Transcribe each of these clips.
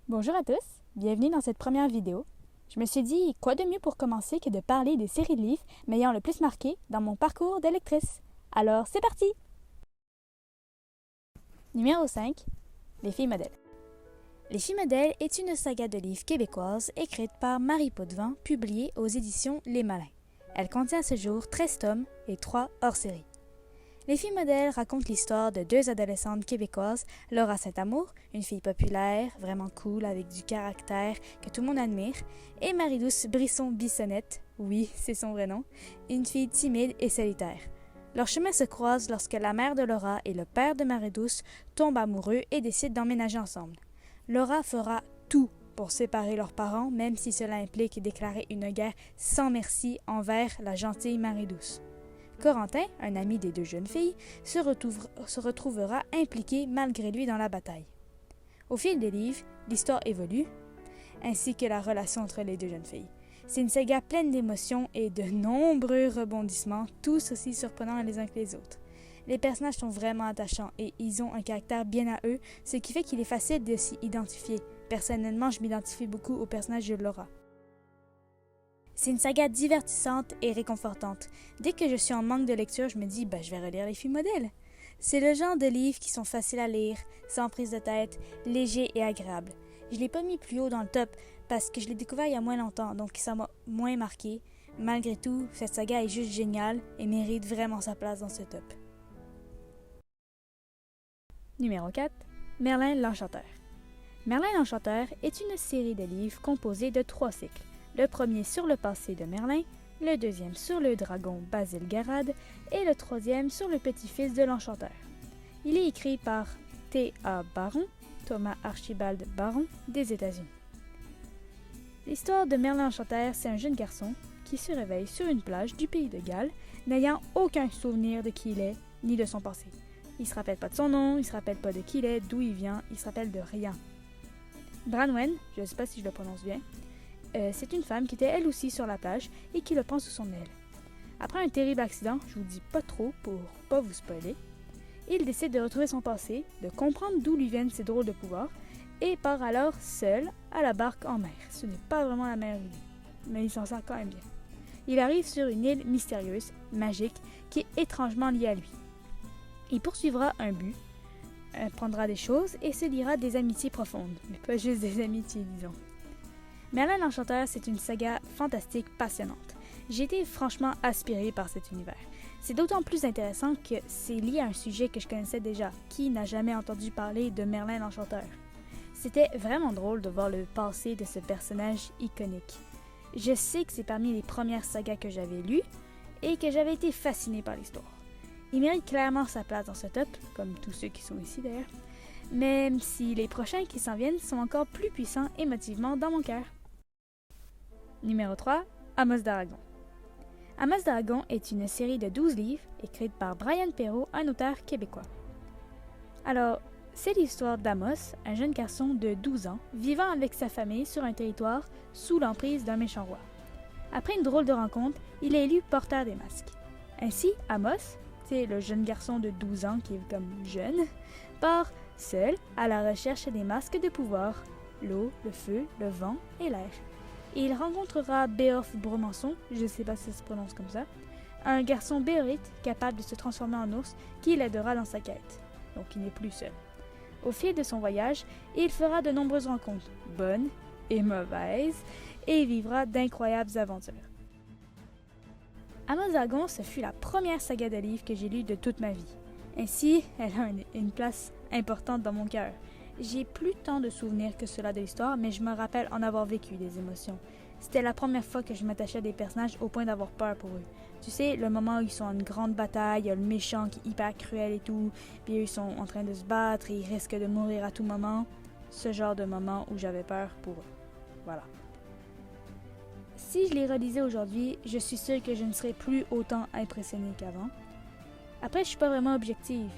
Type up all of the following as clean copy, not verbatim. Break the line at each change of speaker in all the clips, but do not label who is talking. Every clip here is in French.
Bonjour à tous, bienvenue dans cette première vidéo. Je me suis dit, quoi de mieux pour commencer que de parler des séries de livres m'ayant le plus marqué dans mon parcours de lectrice. Alors, c'est parti! Numéro 5. Les filles modèles. Les filles modèles est une saga de livres québécoise écrite par Marie Potvin, publiée aux éditions Les Malins. Elle contient à ce jour 13 tomes et 3 hors-série. Les filles modèles racontent l'histoire de deux adolescentes québécoises, Laura Saint-Amour, une fille populaire, vraiment cool, avec du caractère que tout le monde admire, et Marie-Douce Brisson-Bissonnette, oui, c'est son vrai nom, une fille timide et solitaire. Leurs chemins se croisent lorsque la mère de Laura et le père de Marie-Douce tombent amoureux et décident d'emménager ensemble. Laura fera tout pour séparer leurs parents, même si cela implique déclarer une guerre sans merci envers la gentille Marie-Douce. Corentin, un ami des deux jeunes filles, se retrouvera impliqué malgré lui dans la bataille. Au fil des livres, l'histoire évolue, ainsi que la relation entre les deux jeunes filles. C'est une saga pleine d'émotions et de nombreux rebondissements, tous aussi surprenants les uns que les autres. Les personnages sont vraiment attachants et ils ont un caractère bien à eux, ce qui fait qu'il est facile de s'y identifier. Personnellement, je m'identifie beaucoup au personnage de Laura. C'est une saga divertissante et réconfortante. Dès que je suis en manque de lecture, je me dis je vais relire les filles modèles. C'est le genre de livres qui sont faciles à lire, sans prise de tête, légers et agréables. Je ne l'ai pas mis plus haut dans le top parce que je l'ai découvert il y a moins longtemps, donc ça m'a moins marqué. Malgré tout, cette saga est juste géniale et mérite vraiment sa place dans ce top. Numéro 4. Merlin l'Enchanteur. Merlin l'Enchanteur est une série de livres composée de 3 cycles. Le premier sur le passé de Merlin, le deuxième sur le dragon Basile Garad et le troisième sur le petit-fils de l'Enchanteur. Il est écrit par T.A. Baron, Thomas Archibald Baron, des États-Unis. L'histoire de Merlin l'Enchanteur, c'est un jeune garçon qui se réveille sur une plage du pays de Galles, n'ayant aucun souvenir de qui il est, ni de son passé. Il ne se rappelle pas de son nom, il ne se rappelle pas de qui il est, d'où il vient, il ne se rappelle de rien. Branwen, je ne sais pas si je le prononce bien, c'est une femme qui était elle aussi sur la plage et qui le prend sous son aile. Après un terrible accident, je vous dis pas trop pour pas vous spoiler, il décide de retrouver son passé, de comprendre d'où lui viennent ses drôles de pouvoirs et part alors seul à la barque en mer. Ce n'est pas vraiment la meilleure idée, mais il s'en sort quand même bien. Il arrive sur une île mystérieuse, magique, qui est étrangement liée à lui. Il poursuivra un but, apprendra des choses et se liera des amitiés profondes, mais pas juste des amitiés, disons. Merlin l'Enchanteur, c'est une saga fantastique passionnante. J'ai été franchement aspirée par cet univers. C'est d'autant plus intéressant que c'est lié à un sujet que je connaissais déjà. Qui n'a jamais entendu parler de Merlin l'Enchanteur? C'était vraiment drôle de voir le passé de ce personnage iconique. Je sais que c'est parmi les premières sagas que j'avais lues et que j'avais été fascinée par l'histoire. Il mérite clairement sa place dans ce top, comme tous ceux qui sont ici d'ailleurs, même si les prochains qui s'en viennent sont encore plus puissants émotivement dans mon cœur. Numéro 3. Amos d'Aragon. Amos d'Aragon est une série de 12 livres écrite par Brian Perrault, un auteur québécois. Alors, c'est l'histoire d'Amos, un jeune garçon de 12 ans, vivant avec sa famille sur un territoire sous l'emprise d'un méchant roi. Après une drôle de rencontre, il est élu porteur des masques. Ainsi, Amos, c'est le jeune garçon de 12 ans qui est comme jeune, part seul à la recherche des masques de pouvoir, l'eau, le feu, le vent et l'air. Et il rencontrera Beof Bromanson, je ne sais pas si ça se prononce comme ça, un garçon béorite capable de se transformer en ours qui l'aidera dans sa quête. Donc il n'est plus seul. Au fil de son voyage, il fera de nombreuses rencontres, bonnes et mauvaises, et vivra d'incroyables aventures. Amos d'Aragon, ce fut la première saga de livres que j'ai lue de toute ma vie. Ainsi, elle a une place importante dans mon cœur. J'ai plus tant de souvenirs que cela de l'histoire, mais je me rappelle en avoir vécu des émotions. C'était la première fois que je m'attachais à des personnages au point d'avoir peur pour eux. Tu sais, le moment où ils sont en une grande bataille, il y a le méchant qui est hyper cruel et tout, puis eux, ils sont en train de se battre et ils risquent de mourir à tout moment. Ce genre de moment où j'avais peur pour eux. Voilà. Si je les relisais aujourd'hui, je suis sûre que je ne serais plus autant impressionnée qu'avant. Après, je suis pas vraiment objective,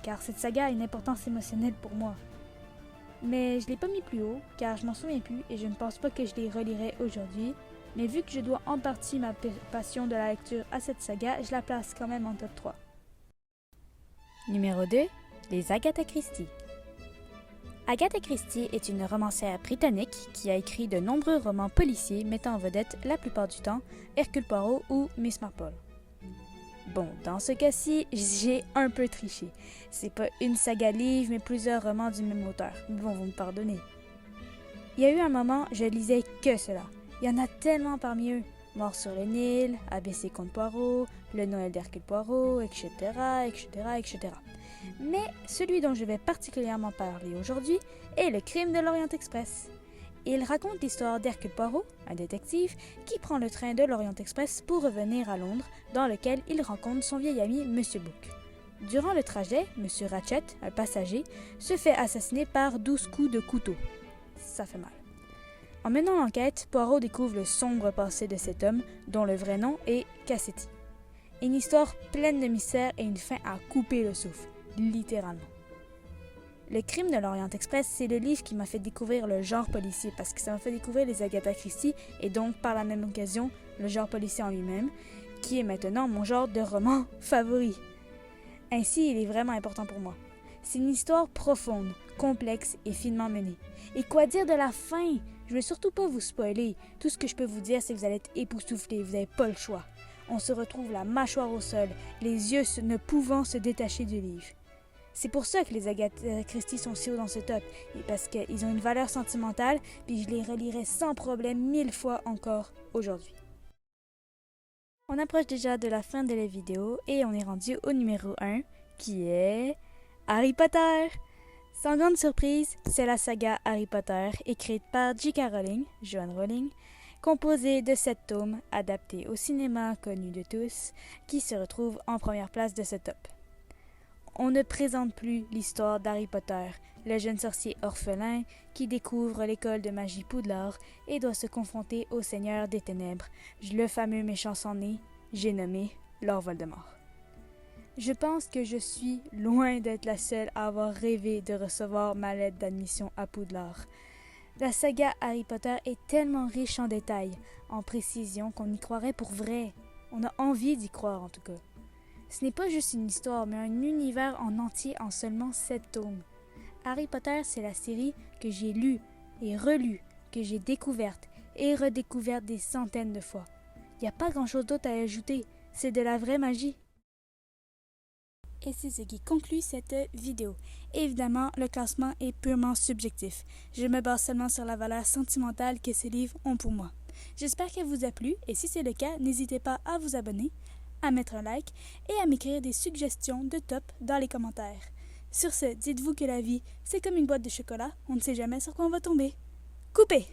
car cette saga a une importance émotionnelle pour moi. Mais je l'ai pas mis plus haut, car je m'en souviens plus et je ne pense pas que je les relirai aujourd'hui. Mais vu que je dois en partie ma passion de la lecture à cette saga, je la place quand même en top 3. Numéro 2. Les Agatha Christie. Agatha Christie est une romancière britannique qui a écrit de nombreux romans policiers mettant en vedette, la plupart du temps, Hercule Poirot ou Miss Marple. Bon, dans ce cas-ci, j'ai un peu triché. C'est pas une saga livre, mais plusieurs romans du même auteur. Mais bon, vous me pardonnez. Il y a eu un moment, je lisais que cela. Il y en a tellement parmi eux. Mort sur le Nil, ABC contre Poirot, Le Noël d'Hercule Poirot, etc., etc., etc. Mais celui dont je vais particulièrement parler aujourd'hui est Le Crime de l'Orient Express. Il raconte l'histoire d'Hercule Poirot, un détective, qui prend le train de l'Orient Express pour revenir à Londres, dans lequel il rencontre son vieil ami Monsieur Book. Durant le trajet, Monsieur Ratchet, un passager, se fait assassiner par 12 coups de couteau. Ça fait mal. En menant l'enquête, Poirot découvre le sombre passé de cet homme, dont le vrai nom est Cassetti. Une histoire pleine de mystères et une fin à couper le souffle, littéralement. Le Crime de l'Orient Express, c'est le livre qui m'a fait découvrir le genre policier, parce que ça m'a fait découvrir les Agatha Christie, et donc par la même occasion, le genre policier en lui-même, qui est maintenant mon genre de roman favori. Ainsi, il est vraiment important pour moi. C'est une histoire profonde, complexe et finement menée. Et quoi dire de la fin? Je ne vais surtout pas vous spoiler. Tout ce que je peux vous dire, c'est que vous allez être époustouflés, vous n'avez pas le choix. On se retrouve la mâchoire au sol, les yeux ne pouvant se détacher du livre. C'est pour ça que les Agatha Christie sont si hauts dans ce top, parce qu'ils ont une valeur sentimentale, puis je les relirai sans problème 1000 fois encore aujourd'hui. On approche déjà de la fin de la vidéo et on est rendu au numéro 1, qui est Harry Potter. Sans grande surprise, c'est la saga Harry Potter, écrite par J.K. Rowling, Joanne Rowling, composée de 7 tomes, adaptés au cinéma connu de tous, qui se retrouve en première place de ce top. On ne présente plus l'histoire d'Harry Potter, le jeune sorcier orphelin qui découvre l'école de magie Poudlard et doit se confronter au Seigneur des Ténèbres, le fameux méchant sans nez, j'ai nommé Lord Voldemort. Je pense que je suis loin d'être la seule à avoir rêvé de recevoir ma lettre d'admission à Poudlard. La saga Harry Potter est tellement riche en détails, en précisions qu'on y croirait pour vrai. On a envie d'y croire en tout cas. Ce n'est pas juste une histoire, mais un univers en entier en seulement 7 tomes. Harry Potter, c'est la série que j'ai lue et relue, que j'ai découverte et redécouverte des centaines de fois. Il n'y a pas grand-chose d'autre à ajouter, c'est de la vraie magie. Et c'est ce qui conclut cette vidéo. Évidemment, le classement est purement subjectif. Je me base seulement sur la valeur sentimentale que ces livres ont pour moi. J'espère qu'elle vous a plu et si c'est le cas, n'hésitez pas à vous abonner, à mettre un like et à m'écrire des suggestions de top dans les commentaires. Sur ce, dites-vous que la vie, c'est comme une boîte de chocolat, on ne sait jamais sur quoi on va tomber. Coupez!